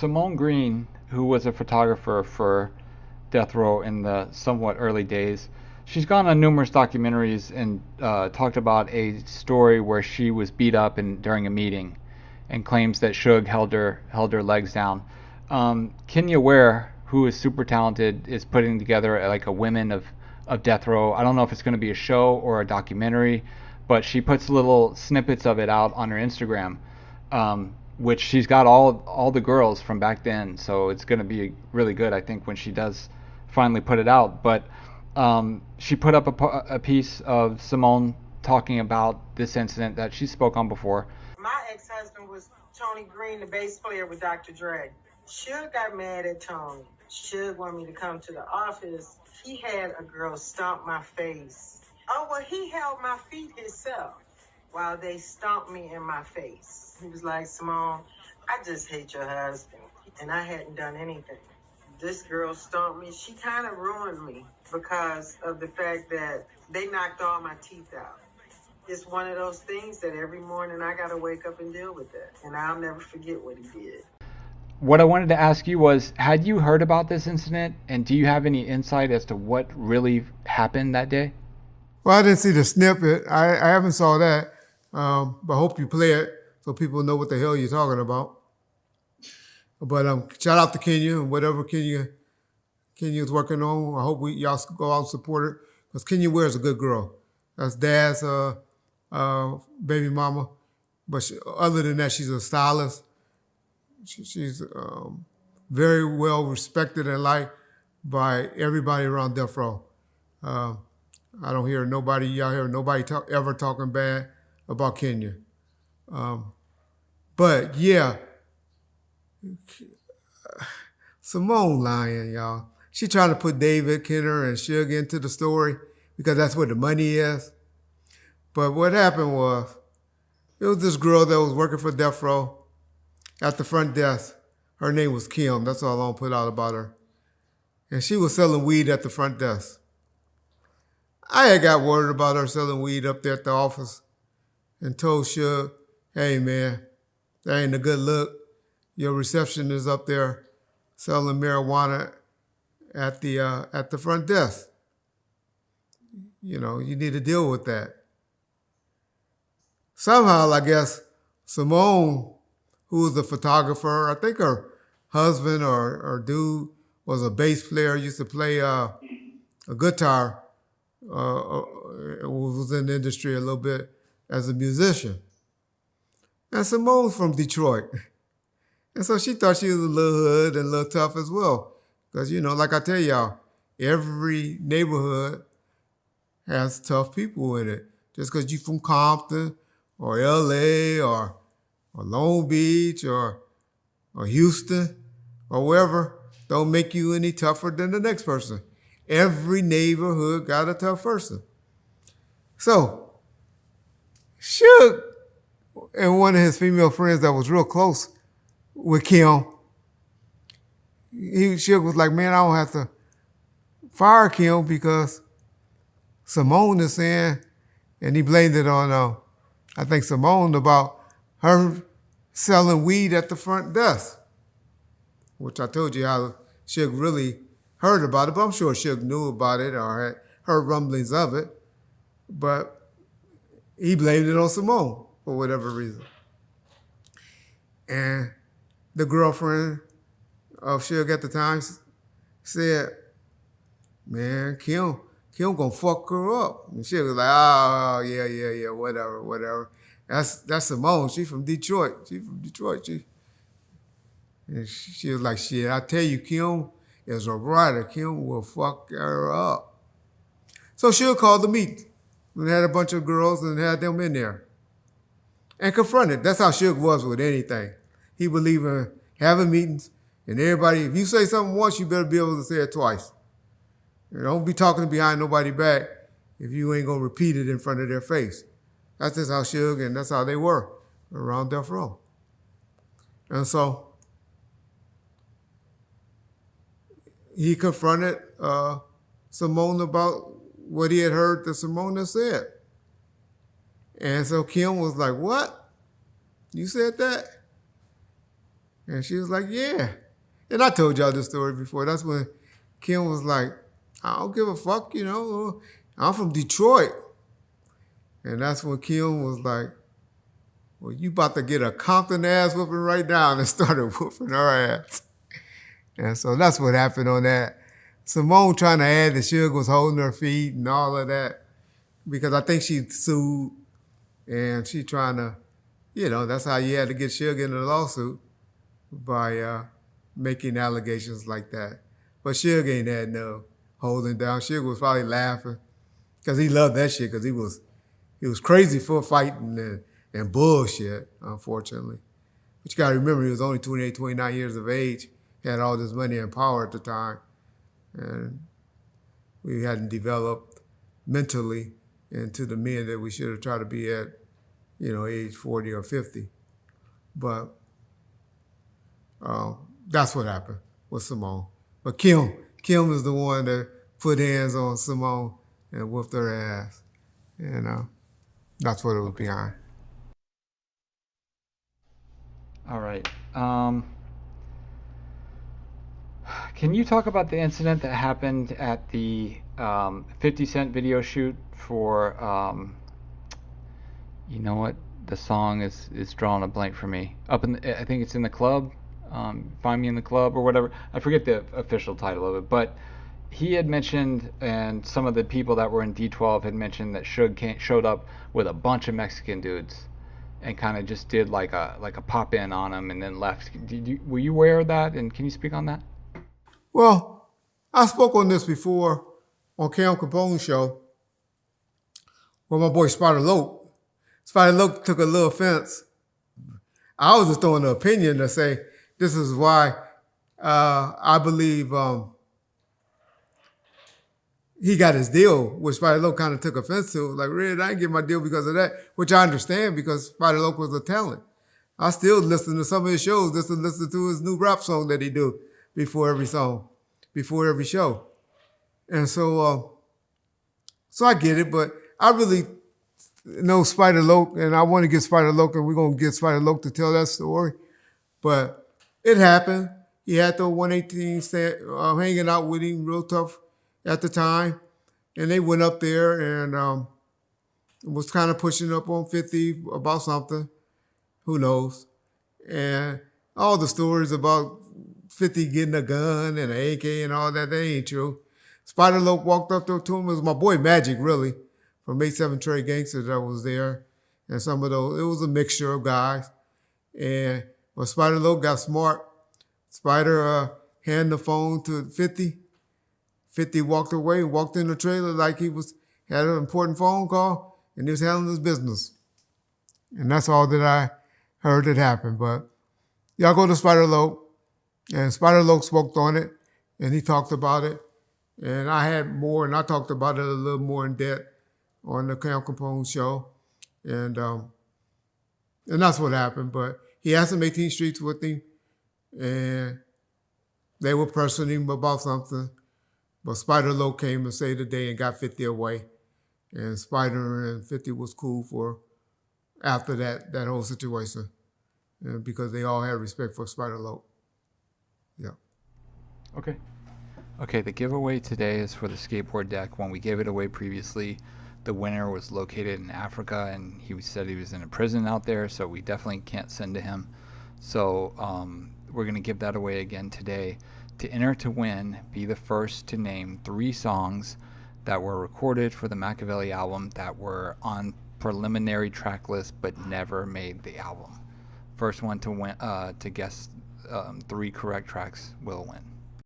Simone Greene, who was a photographer for Death Row in the somewhat early days, she's gone on numerous documentaries and talked about a story where she was beat up during a meeting, and claims that Suge held her legs down. Kenya Ware, who is super talented, is putting together like a women of Death Row. I don't know if it's going to be a show or a documentary, but she puts little snippets of it out on her Instagram, which she's got all the girls from back then. So it's going to be really good, I think, when she does finally put it out. But she put up a piece of Simone talking about this incident that she spoke on before. My ex-husband was Tony Green, the bass player with Dr. Dre. Suge got mad at Tony. Suge wanted me to come to the office. He had a girl stomp my face. Oh, well, he held my feet himself while they stomped me in my face. He was like, Simone, I just hate your husband. And I hadn't done anything. This girl stomped me. She kind of ruined me because of the fact that they knocked all my teeth out. It's one of those things that every morning I got to wake up and deal with it. And I'll never forget what he did. What I wanted to ask you was, had you heard about this incident, and do you have any insight as to what really happened that day? Well, I didn't see the snippet. I haven't saw that, but I hope you play it so people know what the hell you're talking about. But shout out to Kenya and whatever Kenya's working on. I hope y'all go out and support her, because Kenya Ware is a good girl. That's Dad's baby mama. But other than that, she's a stylist. She's very well respected and liked by everybody around Death Row. I don't hear nobody, y'all hear nobody ever talking bad about Kenya. But yeah, Simone lying, y'all. She trying to put David, Kenner, and Suge into the story because that's where the money is. But what happened was, it was this girl that was working for Death Row at the front desk. Her name was Kim. That's all I'm put out about her. And she was selling weed at the front desk. I had got word about her selling weed up there at the office and told Suge, hey man, that ain't a good look. Your receptionist up there selling marijuana at the front desk. You know, you need to deal with that. Somehow, I guess, Simone, who was a photographer, I think her husband or dude was a bass player, used to play a guitar, was in the industry a little bit as a musician. And Simone's from Detroit. And so she thought she was a little hood and a little tough as well. Because, you know, like I tell y'all, every neighborhood has tough people in it. Just because you from Compton or LA or Long Beach or Houston or wherever, don't make you any tougher than the next person. Every neighborhood got a tough person. So, Suge and one of his female friends that was real close with Kim, Suge was like, man, I don't have to fire Kim because Simone is saying, and he blamed it on, I think Simone, about her selling weed at the front desk, which I told you how Suge really heard about it, but I'm sure Suge knew about it or had heard rumblings of it, but he blamed it on Simone for whatever reason. And the girlfriend of Suge at the time said, man, Kim gonna fuck her up. And she was like, oh, yeah, whatever. That's Simone. She from Detroit. And she was like, shit, I tell you, Kim is a writer. Kim will fuck her up. So Suge called the meeting and had a bunch of girls and had them in there and confronted. That's how Suge was with anything. He believed in having meetings and everybody, if you say something once, you better be able to say it twice. And don't be talking behind nobody's back if you ain't gonna repeat it in front of their face. That's just how Suge and that's how they were around Death Row. And so he confronted Simone about what he had heard that Simone had said. And so Kim was like, what? You said that? And she was like, yeah. And I told y'all this story before. That's when Kim was like, I don't give a fuck, you know. I'm from Detroit. And that's when Kim was like, well, you about to get a Compton ass whooping right now, and started whooping her ass. And so that's what happened on that. Simone trying to add that Suge was holding her feet and all of that, because I think she sued, and she trying to, that's how you had to get Suge into the lawsuit, by making allegations like that. But Suge ain't had no holding down. Suge was probably laughing because he loved that shit, because he was crazy for fighting and bullshit, unfortunately. But you got to remember, he was only 28, 29 years of age, had all this money and power at the time, and we hadn't developed mentally into the men that we should have tried to be at, age 40 or 50. But that's what happened with Simone. But Kim is the one that put hands on Simone and whooped her ass. And that's what it was behind. All right. Can you talk about the incident that happened at the 50 Cent video shoot for, you know what? The song is drawing a blank for me. I think it's in the club. Find Me in the Club or whatever. I forget the official title of it, but he had mentioned, and some of the people that were in D12 had mentioned, that Suge showed up with a bunch of Mexican dudes and kind of just did like a pop in on him and then left. Were you aware of that? And can you speak on that? Well, I spoke on this before on Cam Capone's show with my boy Spider Loke. Spider Loke took a little offense. I was just throwing an opinion to say this is why I believe he got his deal, which Spider Loke kind of took offense to. Like, really, I didn't get my deal because of that, which I understand, because Spider Loke was a talent. I still listen to some of his shows, just to listen to his new rap song that he do before every song, before every show. And so I get it, but I really know Spider Loke, and I want to get Spider Loke, and we're going to get Spider Loke to tell that story. But it happened. He had the 118 hanging out with him real tough at the time. And they went up there and was kind of pushing up on 50 about something. Who knows? And all the stories about 50 getting a gun and an AK and all that, they ain't true. Spider Loke walked up to him. It was my boy Magic, really, from 87 Trey Gangsters that was there. And some of those, it was a mixture of guys. But Spider Loke got smart. Spider handed the phone to 50. 50 walked away and walked in the trailer like he had an important phone call, and he was handling his business. And that's all that I heard that happened. But y'all go to Spider Loke, and Spider Loke spoke on it, and he talked about it. And I had more, and I talked about it a little more in depth on the Cam Capone show. And that's what happened. But he had some 18th Streets with him, and they were pressing him about something. But Spider Loke came and saved the day and got 50 away. And Spider and 50 was cool for after that whole situation, because they all had respect for Spider Loke. Yeah. Okay, the giveaway today is for the skateboard deck. When we gave it away previously, the winner was located in Africa, and he said he was in a prison out there, so we definitely can't send to him. So we're going to give that away again today. To enter to win, be the first to name 3 songs that were recorded for the Machiavelli album that were on preliminary track list but never made the album. First one to win, to guess 3 correct tracks will win.